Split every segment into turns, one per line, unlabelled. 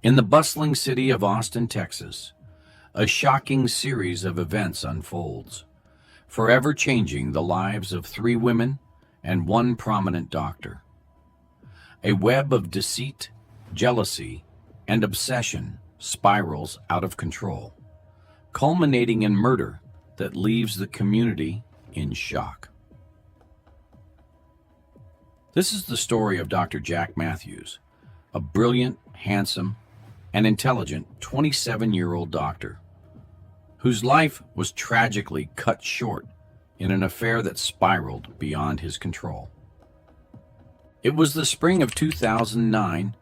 In the bustling city of Austin, Texas, a shocking series of events unfolds, forever changing the lives of 3 women and 1 prominent doctor. A web of deceit, jealousy, and obsession spirals out of control, culminating in murder that leaves the community in shock. This is the story of Dr. Jack Matthews, a brilliant, handsome, and intelligent 27-year-old doctor whose life was tragically cut short in an affair that spiraled beyond his control. It was the spring of 2009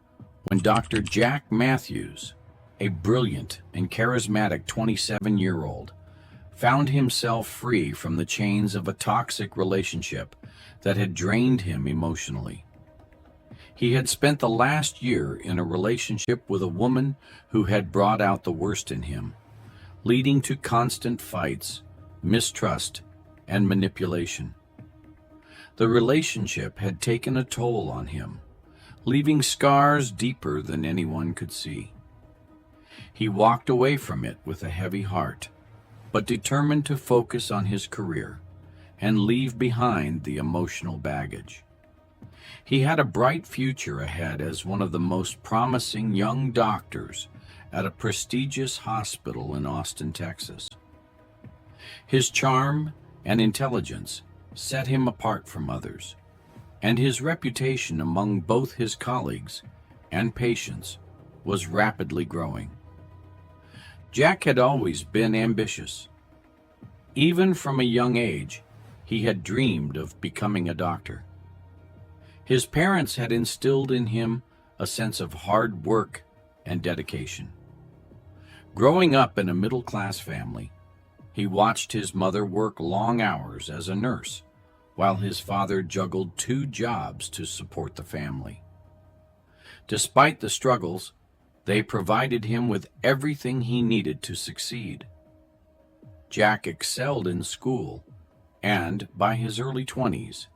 when Dr. Jack Matthews, a brilliant and charismatic 27-year-old, found himself free from the chains of a toxic relationship that had drained him emotionally. He had spent the last year in a relationship with a woman who had brought out the worst in him, leading to constant fights, mistrust, and manipulation. The relationship had taken a toll on him, leaving scars deeper than anyone could see. He walked away from it with a heavy heart, but determined to focus on his career and leave behind the emotional baggage. He had a bright future ahead as one of the most promising young doctors at a prestigious hospital in Austin, Texas. His charm and intelligence set him apart from others, and his reputation among both his colleagues and patients was rapidly growing. Jack had always been ambitious. Even from a young age, he had dreamed of becoming a doctor. His parents had instilled in him a sense of hard work and dedication. Growing up in a middle-class family, he watched his mother work long hours as a nurse, while his father juggled 2 jobs to support the family. Despite the struggles, they provided him with everything he needed to succeed. Jack excelled in school and, by his early 20s,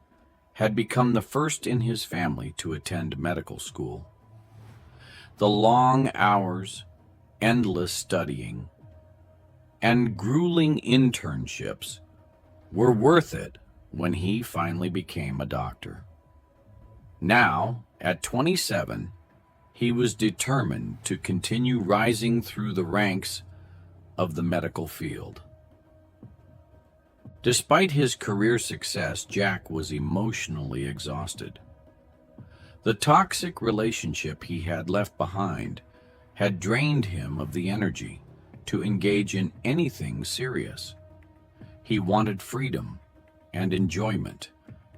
had become the first in his family to attend medical school. The long hours, endless studying, and grueling internships were worth it when he finally became a doctor. Now, at 27, he was determined to continue rising through the ranks of the medical field. Despite his career success, Jack was emotionally exhausted. The toxic relationship he had left behind had drained him of the energy to engage in anything serious. He wanted freedom and enjoyment,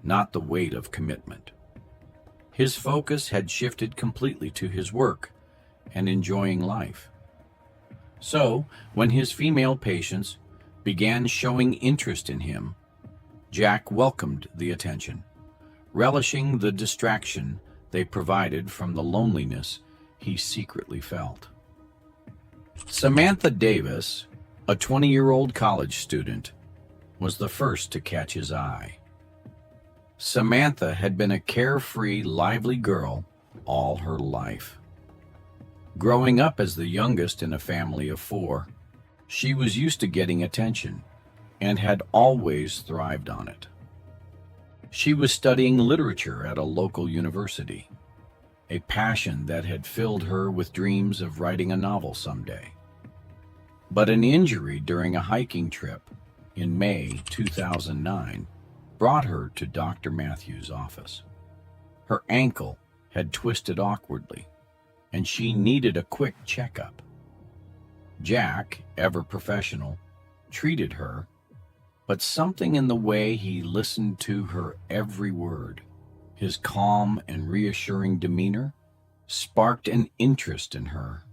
not the weight of commitment. His focus had shifted completely to his work and enjoying life. So, when his female patients began showing interest in him, Jack welcomed the attention, relishing the distraction they provided from the loneliness he secretly felt. Samantha Davis, a 20-year-old college student, was the first to catch his eye. Samantha had been a carefree, lively girl all her life. Growing up as the youngest in a family of 4, she was used to getting attention and had always thrived on it. She was studying literature at a local university, a passion that had filled her with dreams of writing a novel someday. But an injury during a hiking trip in May 2009 brought her to Dr. Matthews' office. Her ankle had twisted awkwardly, and she needed a quick checkup. Jack, ever professional, treated her, but something in the way he listened to her every word, his calm and reassuring demeanor, sparked an interest in her.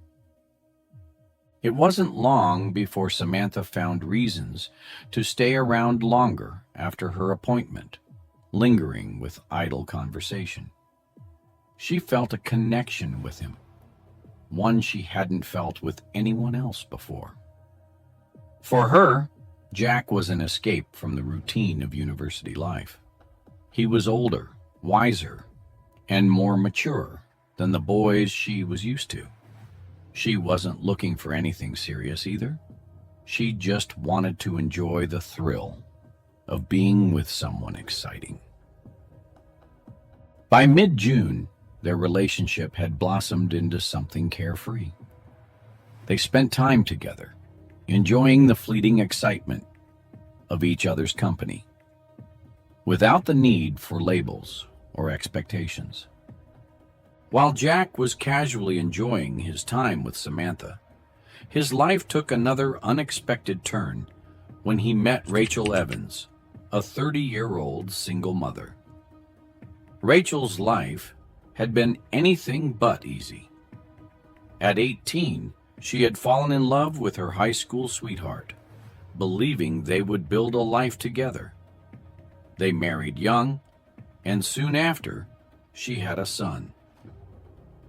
It wasn't long before Samantha found reasons to stay around longer after her appointment, lingering with idle conversation. She felt a connection with him, one she hadn't felt with anyone else before. For her, Jack was an escape from the routine of university life. He was older, wiser, and more mature than the boys she was used to. She wasn't looking for anything serious either. She just wanted to enjoy the thrill of being with someone exciting. By mid-June, their relationship had blossomed into something carefree. They spent time together, enjoying the fleeting excitement of each other's company, without the need for labels or expectations. While Jack was casually enjoying his time with Samantha, his life took another unexpected turn when he met Rachel Evans, a 30-year-old single mother. Rachel's life had been anything but easy. At 18, she had fallen in love with her high school sweetheart, believing they would build a life together. They married young, and soon after, she had a son.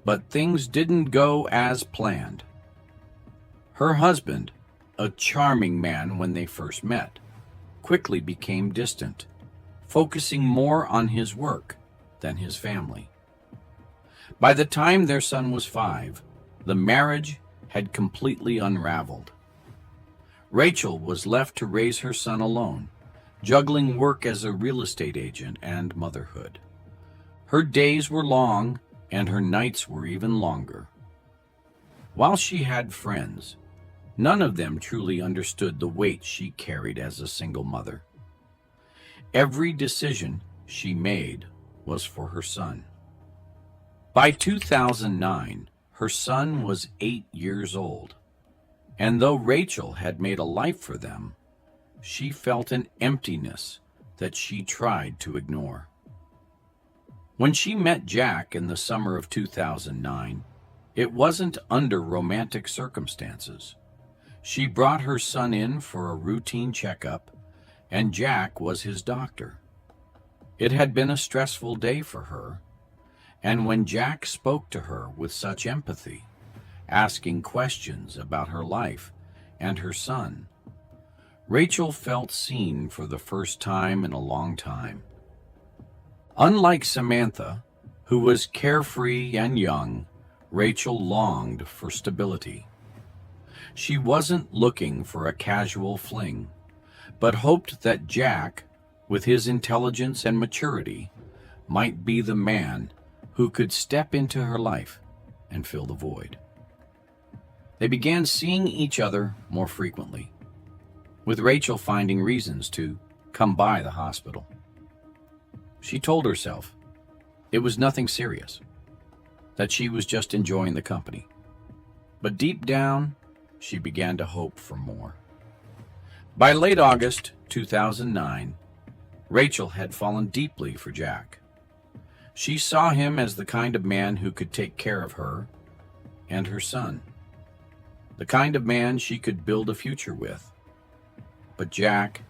But things didn't go as planned. Her husband, a charming man when they first met, quickly became distant, focusing more on his work than his family. By the time their son was 5, the marriage had completely unraveled. Rachel was left to raise her son alone, juggling work as a real estate agent and motherhood. Her days were long, and her nights were even longer. While she had friends, none of them truly understood the weight she carried as a single mother. Every decision she made was for her son. By 2009, her son was 8 years old, and though Rachel had made a life for them, she felt an emptiness that she tried to ignore. When she met Jack in the summer of 2009, it wasn't under romantic circumstances. She brought her son in for a routine checkup, and Jack was his doctor. It had been a stressful day for her, and when Jack spoke to her with such empathy, asking questions about her life and her son, Rachel felt seen for the first time in a long time. Unlike Samantha, who was carefree and young, Rachel longed for stability. She wasn't looking for a casual fling, but hoped that Jack, with his intelligence and maturity, might be the man who could step into her life and fill the void. They began seeing each other more frequently, with Rachel finding reasons to come by the hospital. She told herself it was nothing serious, that she was just enjoying the company. But deep down, she began to hope for more. By late August 2009, Rachel had fallen deeply for Jack. She saw him as the kind of man who could take care of her and her son, the kind of man she could build a future with. But Jack,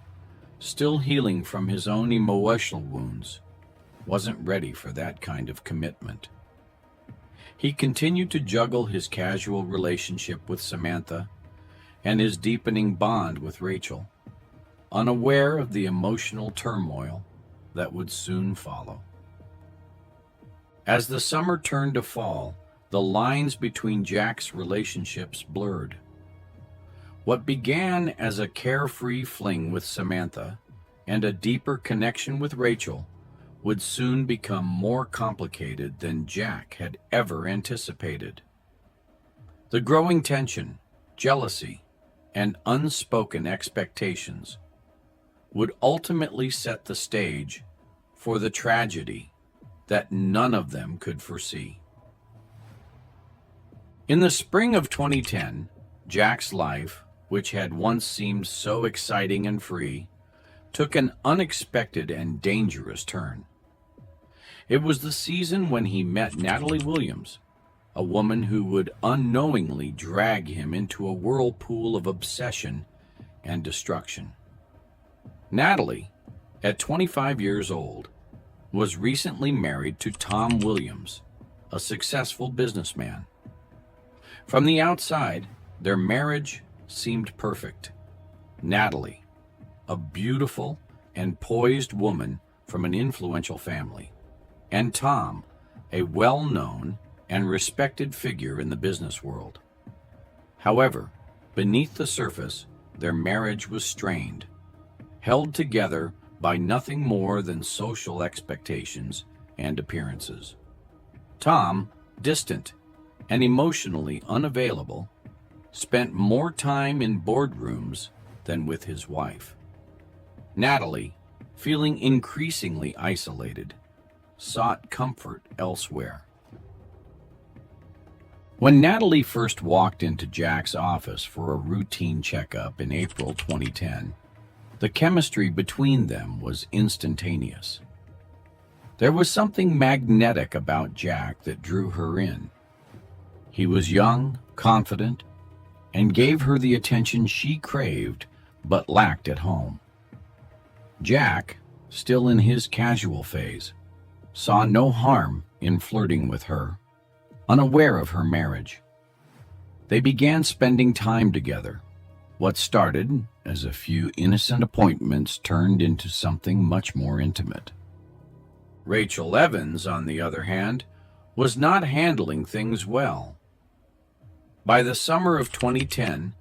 still healing from his own emotional wounds, wasn't ready for that kind of commitment. He continued to juggle his casual relationship with Samantha and his deepening bond with Rachel, unaware of the emotional turmoil that would soon follow. As the summer turned to fall, the lines between Jack's relationships blurred. What began as a carefree fling with Samantha and a deeper connection with Rachel would soon become more complicated than Jack had ever anticipated. The growing tension, jealousy, and unspoken expectations would ultimately set the stage for the tragedy that none of them could foresee. In the spring of 2010, Jack's life, which had once seemed so exciting and free, took an unexpected and dangerous turn. It was the season when he met Natalie Williams, a woman who would unknowingly drag him into a whirlpool of obsession and destruction. Natalie, at 25 years old, was recently married to Tom Williams, a successful businessman. From the outside, their marriage seemed perfect. Natalie, a beautiful and poised woman from an influential family, and Tom, a well-known and respected figure in the business world. However, beneath the surface, their marriage was strained, held together by nothing more than social expectations and appearances. Tom, distant and emotionally unavailable, spent more time in boardrooms than with his wife. Natalie, feeling increasingly isolated, sought comfort elsewhere. When Natalie first walked into Jack's office for a routine checkup in April 2010, the chemistry between them was instantaneous. There was something magnetic about Jack that drew her in. He was young, confident, and gave her the attention she craved but lacked at home. Jack, still in his casual phase, saw no harm in flirting with her, unaware of her marriage. They began spending time together. What started as a few innocent appointments turned into something much more intimate. Rachel Evans, on the other hand, was not handling things well. By the summer of 2010,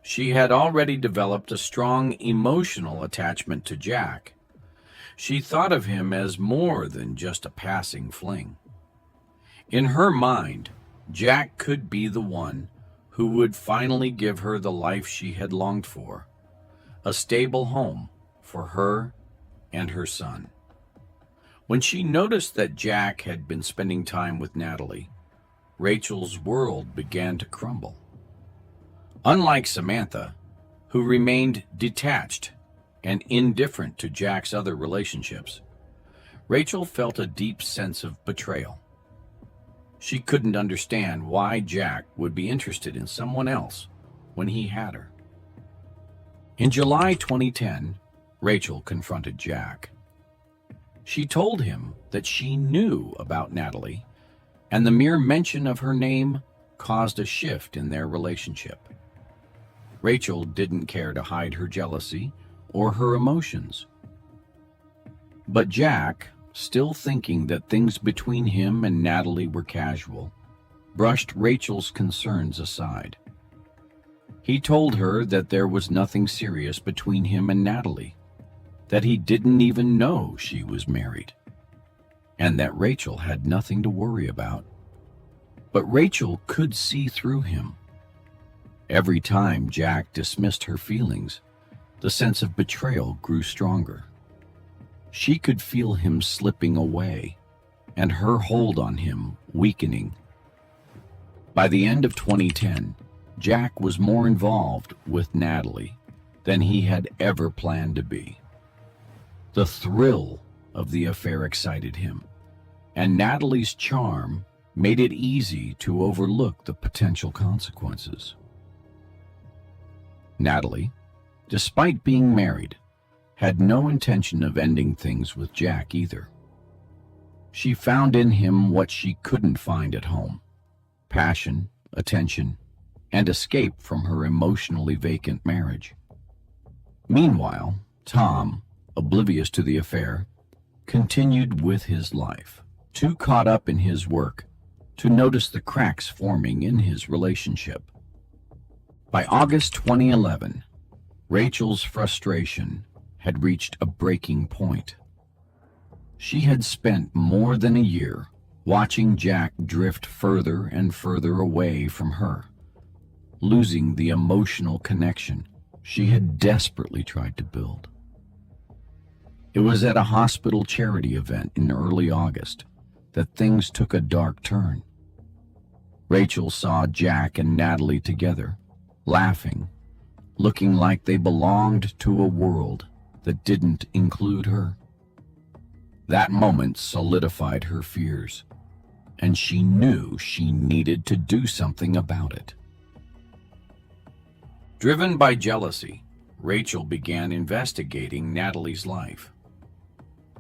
she had already developed a strong emotional attachment to Jack. She thought of him as more than just a passing fling. In her mind, Jack could be the one who would finally give her the life she had longed for, a stable home for her and her son. When she noticed that Jack had been spending time with Natalie, Rachel's world began to crumble. Unlike Samantha, who remained detached and indifferent to Jack's other relationships, Rachel felt a deep sense of betrayal. She couldn't understand why Jack would be interested in someone else when he had her. In July 2010, Rachel confronted Jack. She told him that she knew about Natalie, and the mere mention of her name caused a shift in their relationship. Rachel didn't care to hide her jealousy or her emotions. But Jack, still thinking that things between him and Natalie were casual, brushed Rachel's concerns aside. He told her that there was nothing serious between him and Natalie, that he didn't even know she was married, and that Rachel had nothing to worry about. But Rachel could see through him. Every time Jack dismissed her feelings, the sense of betrayal grew stronger. She could feel him slipping away, and her hold on him weakening. By the end of 2010, Jack was more involved with Natalie than he had ever planned to be. The thrill of the affair excited him, and Natalie's charm made it easy to overlook the potential consequences. Natalie, despite being married, had no intention of ending things with Jack either. She found in him what she couldn't find at home: passion, attention, and escape from her emotionally vacant marriage. Meanwhile, Tom, oblivious to the affair, continued with his life, too caught up in his work to notice the cracks forming in his relationship. By August 2011, Rachel's frustration had reached a breaking point. She had spent more than a year watching Jack drift further and further away from her, losing the emotional connection she had desperately tried to build. It was at a hospital charity event in early August that things took a dark turn. Rachel saw Jack and Natalie together, laughing, looking like they belonged to a world that didn't include her. That moment solidified her fears, and she knew she needed to do something about it. Driven by jealousy, Rachel began investigating Natalie's life.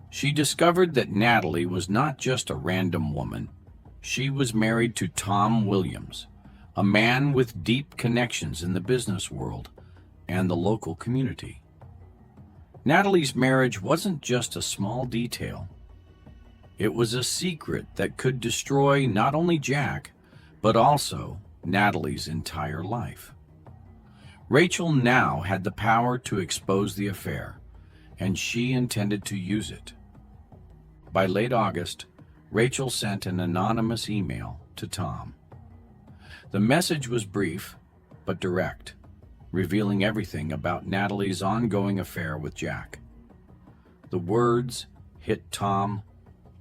She discovered that Natalie was not just a random woman. She was married to Tom Williams, a man with deep connections in the business world and the local community. Natalie's marriage wasn't just a small detail. It was a secret that could destroy not only Jack, but also Natalie's entire life. Rachel now had the power to expose the affair, and she intended to use it. By late August, Rachel sent an anonymous email to Tom. The message was brief but direct, revealing everything about Natalie's ongoing affair with Jack. The words hit Tom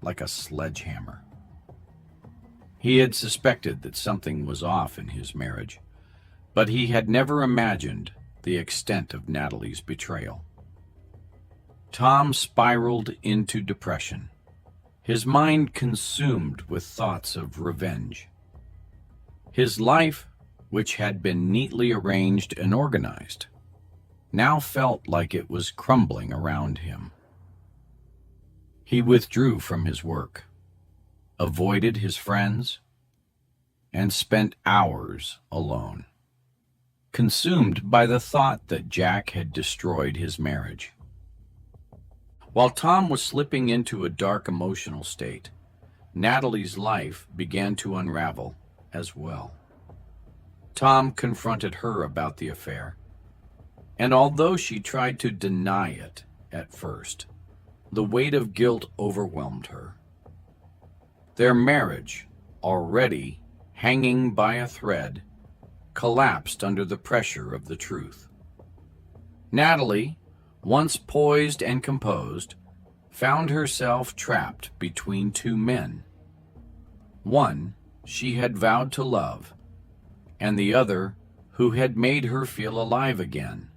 like a sledgehammer. He had suspected that something was off in his marriage, but he had never imagined the extent of Natalie's betrayal. Tom spiraled into depression, his mind consumed with thoughts of revenge. His life, which had been neatly arranged and organized, now felt like it was crumbling around him. He withdrew from his work, avoided his friends, and spent hours alone, consumed by the thought that Jack had destroyed his marriage. While Tom was slipping into a dark emotional state, Natalie's life began to unravel as well. Tom confronted her about the affair, and although she tried to deny it at first, the weight of guilt overwhelmed her. Their marriage, already hanging by a thread, collapsed under the pressure of the truth. Natalie, once poised and composed, found herself trapped between two men. One she had vowed to love, and the other who had made her feel alive again.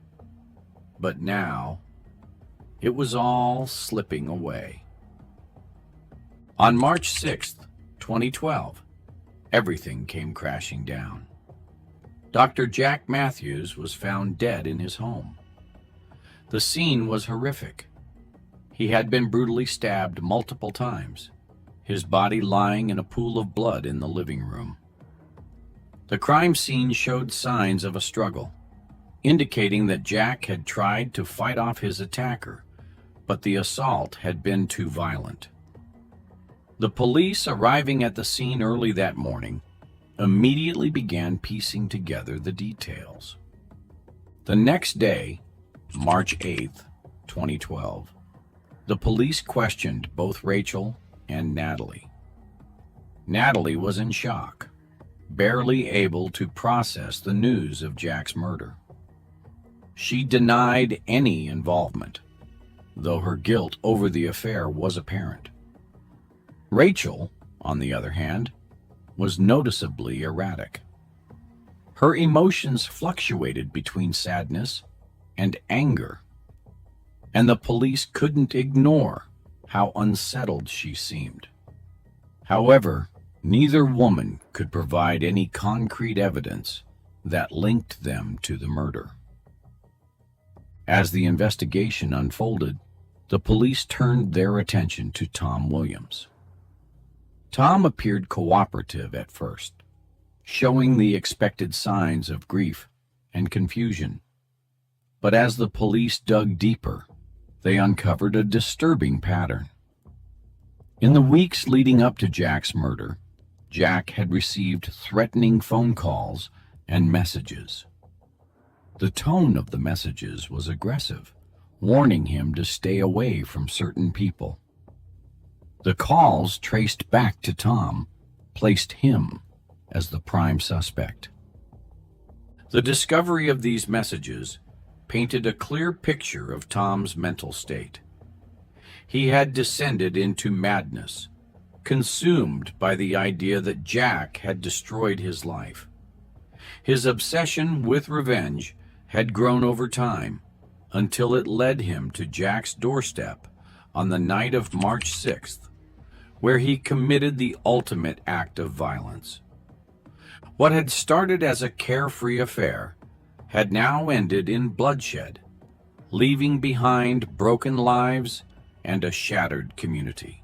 But now, it was all slipping away. On March 6th, 2012, everything came crashing down. Dr. Jack Matthews was found dead in his home. The scene was horrific. He had been brutally stabbed multiple times, his body lying in a pool of blood in the living room. The crime scene showed signs of a struggle, indicating that Jack had tried to fight off his attacker, but the assault had been too violent. The police, arriving at the scene early that morning, immediately began piecing together the details. The next day, March 8th, 2012, the police questioned both Rachel and Natalie. Natalie was in shock, barely able to process the news of Jack's murder. She denied any involvement, though her guilt over the affair was apparent. Rachel, on the other hand, was noticeably erratic. Her emotions fluctuated between sadness and anger, and the police couldn't ignore how unsettled she seemed. However, neither woman could provide any concrete evidence that linked them to the murder. As the investigation unfolded, the police turned their attention to Tom Williams. Tom appeared cooperative at first, showing the expected signs of grief and confusion. But as the police dug deeper, they uncovered a disturbing pattern. In the weeks leading up to Jack's murder, Jack had received threatening phone calls and messages. The tone of the messages was aggressive, warning him to stay away from certain people. The calls traced back to Tom placed him as the prime suspect. The discovery of these messages painted a clear picture of Tom's mental state. He had descended into madness, consumed by the idea that Jack had destroyed his life. His obsession with revenge had grown over time until it led him to Jack's doorstep on the night of March 6th, where he committed the ultimate act of violence. What had started as a carefree affair had now ended in bloodshed, leaving behind broken lives and a shattered community.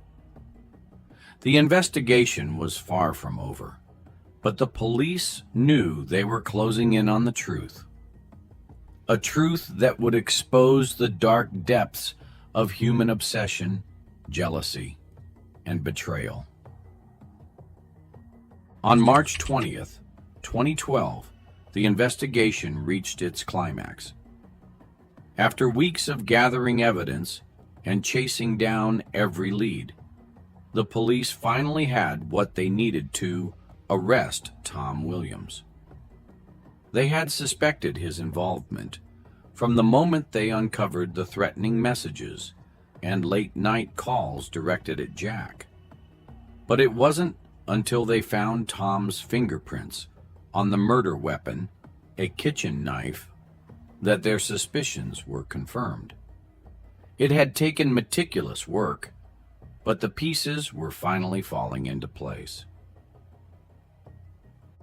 The investigation was far from over, but the police knew they were closing in on the truth. A truth that would expose the dark depths of human obsession, jealousy, and betrayal. On March 20th, 2012, the investigation reached its climax. After weeks of gathering evidence and chasing down every lead, the police finally had what they needed to arrest Tom Williams. They had suspected his involvement from the moment they uncovered the threatening messages and late-night calls directed at Jack. But it wasn't until they found Tom's fingerprints on the murder weapon, a kitchen knife, that their suspicions were confirmed. It had taken meticulous work, but the pieces were finally falling into place.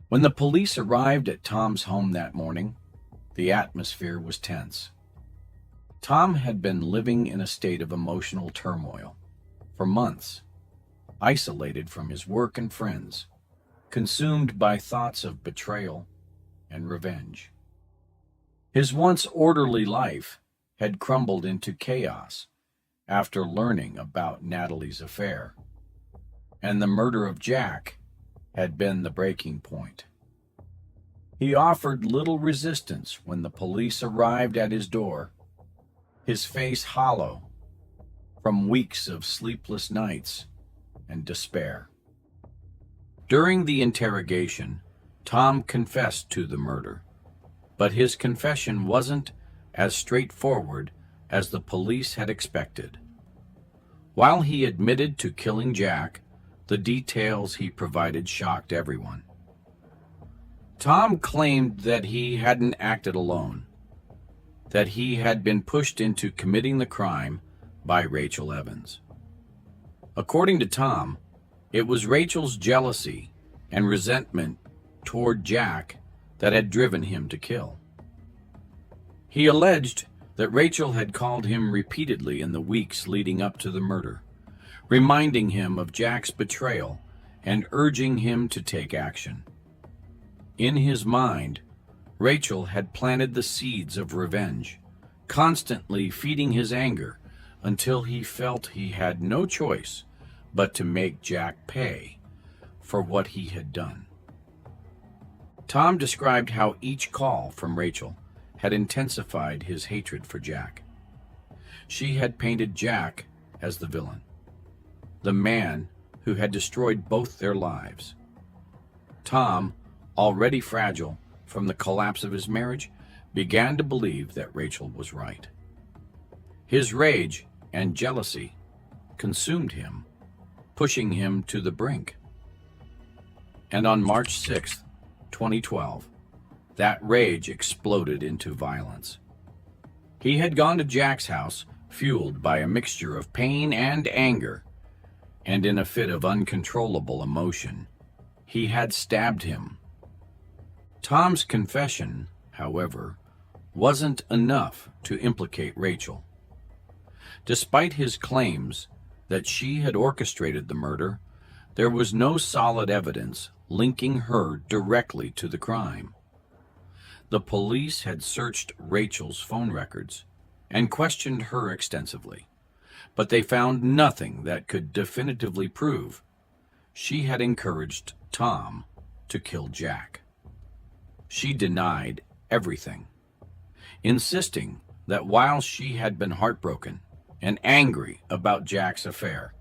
When the police arrived at Tom's home that morning, the atmosphere was tense. Tom had been living in a state of emotional turmoil for months, isolated from his work and friends, consumed by thoughts of betrayal and revenge. His once orderly life had crumbled into chaos after learning about Natalie's affair, and the murder of Jack had been the breaking point. He offered little resistance when the police arrived at his door, his face hollow from weeks of sleepless nights and despair. During the interrogation, Tom confessed to the murder, but his confession wasn't as straightforward as the police had expected. While he admitted to killing Jack, the details he provided shocked everyone. Tom claimed that he hadn't acted alone, that he had been pushed into committing the crime by Rachel Evans. According to Tom, it was Rachel's jealousy and resentment toward Jack that had driven him to kill. He alleged that Rachel had called him repeatedly in the weeks leading up to the murder, reminding him of Jack's betrayal and urging him to take action. In his mind, Rachel had planted the seeds of revenge, constantly feeding his anger until he felt he had no choice but to make Jack pay for what he had done. Tom described how each call from Rachel had intensified his hatred for Jack. She had painted Jack as the villain, the man who had destroyed both their lives. Tom, already fragile from the collapse of his marriage, began to believe that Rachel was right. His rage and jealousy consumed him, pushing him to the brink. And on March 6, 2012, that rage exploded into violence. He had gone to Jack's house, fueled by a mixture of pain and anger, and in a fit of uncontrollable emotion, he had stabbed him. Tom's confession, however, wasn't enough to implicate Rachel. Despite his claims that she had orchestrated the murder, there was no solid evidence linking her directly to the crime. The police had searched Rachel's phone records and questioned her extensively, but they found nothing that could definitively prove she had encouraged Tom to kill Jack. She denied everything, insisting that while she had been heartbroken and angry about Jack's affair,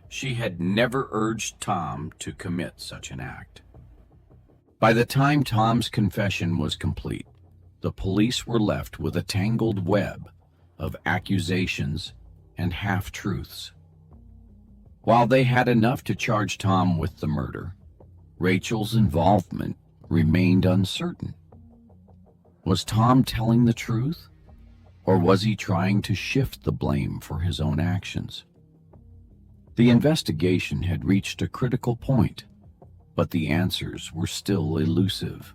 she had never urged Tom to commit such an act. By the time Tom's confession was complete, the police were left with a tangled web of accusations and half-truths. While they had enough to charge Tom with the murder, Rachel's involvement remained uncertain. Was Tom telling the truth, or was he trying to shift the blame for his own actions? The investigation had reached a critical point, but the answers were still elusive.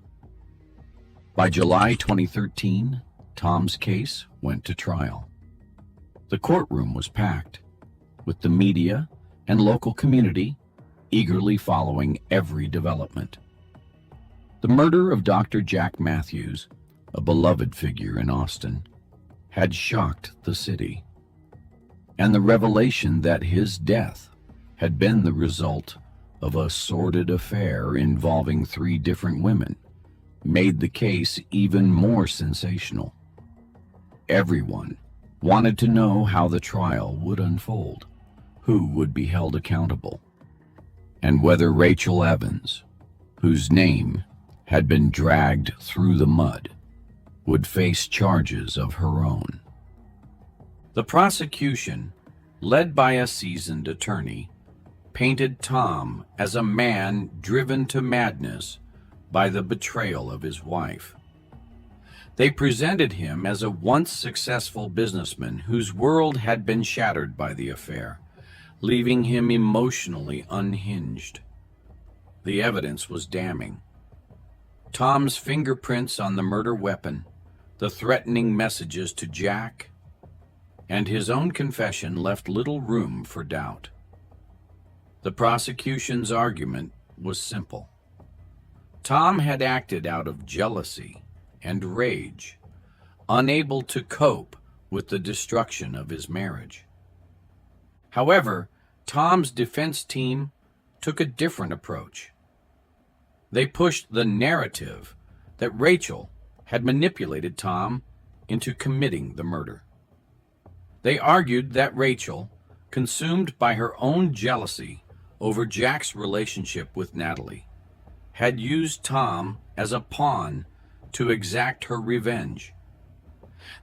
By July 2013, Tom's case went to trial. The courtroom was packed, with the media and local community eagerly following every development. The murder of Dr. Jack Matthews, a beloved figure in Austin, had shocked the city, and the revelation that his death had been the result of a sordid affair involving 3 different women made the case even more sensational. Everyone wanted to know how the trial would unfold, who would be held accountable, and whether Rachel Evans, whose name had been dragged through the mud, would face charges of her own. The prosecution, led by a seasoned attorney, painted Tom as a man driven to madness by the betrayal of his wife. They presented him as a once successful businessman whose world had been shattered by the affair, leaving him emotionally unhinged. The evidence was damning. Tom's fingerprints on the murder weapon, the threatening messages to Jack, and his own confession left little room for doubt. The prosecution's argument was simple. Tom had acted out of jealousy and rage, unable to cope with the destruction of his marriage. However, Tom's defense team took a different approach. They pushed the narrative that Rachel had manipulated Tom into committing the murder. They argued that Rachel, consumed by her own jealousy over Jack's relationship with Natalie, had used Tom as a pawn to exact her revenge.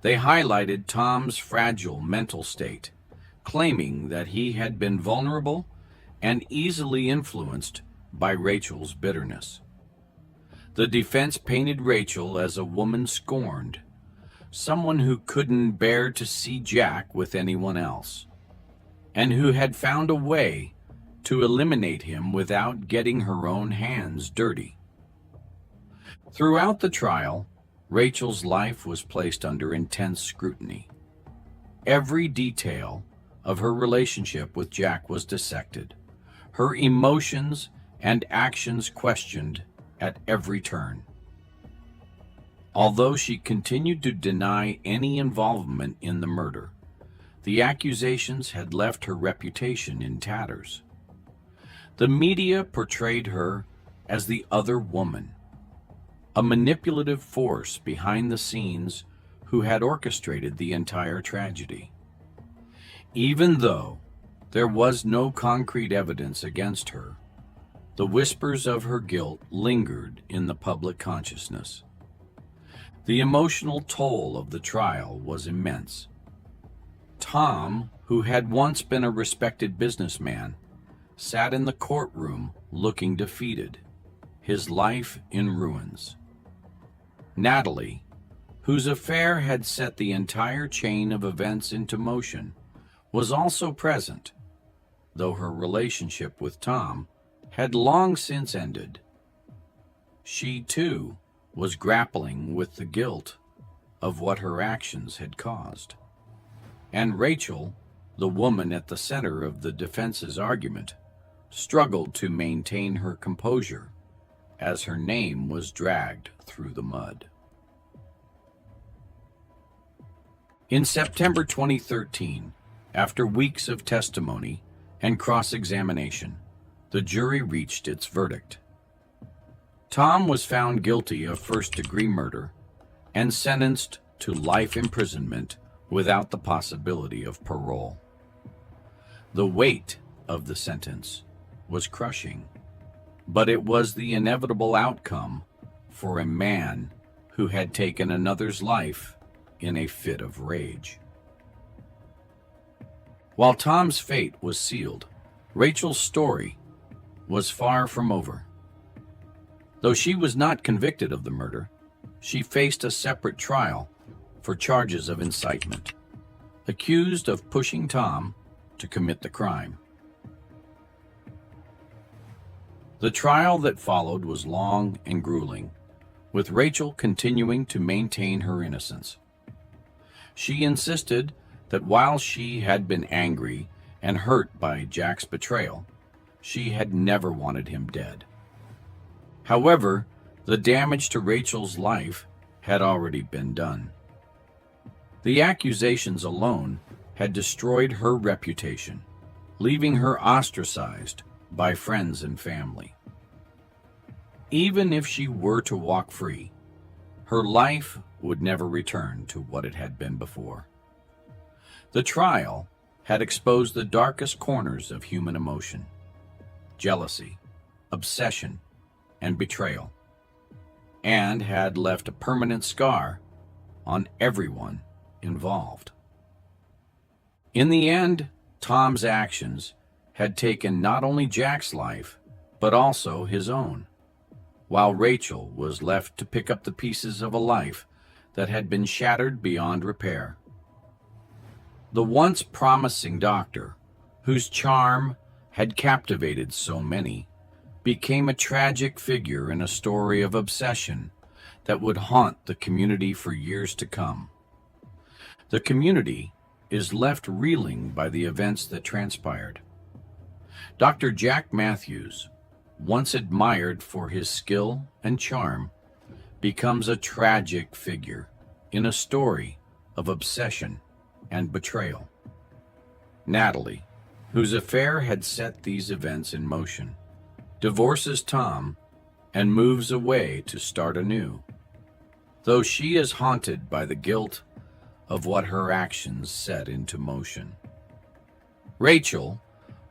They highlighted Tom's fragile mental state, claiming that he had been vulnerable and easily influenced by Rachel's bitterness. The defense painted Rachel as a woman scorned, someone who couldn't bear to see Jack with anyone else, and who had found a way to eliminate him without getting her own hands dirty. Throughout the trial, Rachel's life was placed under intense scrutiny. Every detail of her relationship with Jack was dissected, her emotions and actions questioned at every turn. Although she continued to deny any involvement in the murder, the accusations had left her reputation in tatters. The media portrayed her as the other woman, a manipulative force behind the scenes who had orchestrated the entire tragedy. Even though there was no concrete evidence against her, the whispers of her guilt lingered in the public consciousness. The emotional toll of the trial was immense. Tom, who had once been a respected businessman, sat in the courtroom looking defeated, his life in ruins. Natalie, whose affair had set the entire chain of events into motion, was also present, though her relationship with Tom had long since ended. She, too, was grappling with the guilt of what her actions had caused. And Rachel, the woman at the center of the defense's argument, struggled to maintain her composure as her name was dragged through the mud. In September 2013, after weeks of testimony and cross-examination, the jury reached its verdict. Tom was found guilty of first-degree murder and sentenced to life imprisonment without the possibility of parole. The weight of the sentence was crushing, but it was the inevitable outcome for a man who had taken another's life in a fit of rage. While Tom's fate was sealed, Rachel's story was far from over. Though she was not convicted of the murder, she faced a separate trial for charges of incitement, accused of pushing Tom to commit the crime. The trial that followed was long and grueling, with Rachel continuing to maintain her innocence. She insisted that while she had been angry and hurt by Jack's betrayal, she had never wanted him dead. However, the damage to Rachel's life had already been done. The accusations alone had destroyed her reputation, leaving her ostracized by friends and family. Even if she were to walk free, Her life would never return to what it had been before. The trial had exposed the darkest corners of human emotion: jealousy, obsession, and betrayal, and had left a permanent scar on everyone involved. In the end, Tom's actions had taken not only Jack's life, but also his own, while Rachel was left to pick up the pieces of a life that had been shattered beyond repair. The once promising doctor, whose charm had captivated so many, became a tragic figure in a story of obsession that would haunt the community for years to come. The community is left reeling by the events that transpired. Dr. Jack Matthews, once admired for his skill and charm, becomes a tragic figure in a story of obsession and betrayal. Natalie, whose affair had set these events in motion, divorces Tom and moves away to start anew, though she is haunted by the guilt of what her actions set into motion. Rachel,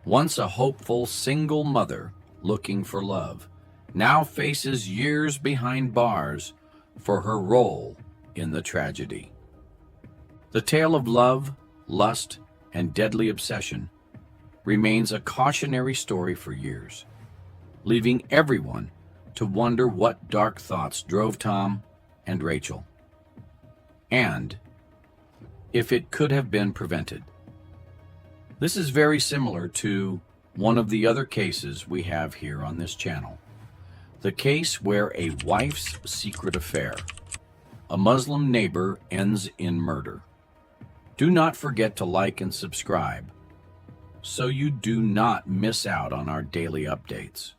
once a hopeful single mother looking for love, now faces years behind bars for her role in the tragedy. The tale of love, lust, and deadly obsession remains a cautionary story for years, leaving everyone to wonder what dark thoughts drove Tom and Rachel, and if it could have been prevented. This is very similar to one of the other cases we have here on this channel, the case where a wife's secret affair, a Muslim neighbor, ends in murder. Do not forget to like and subscribe so you do not miss out on our daily updates.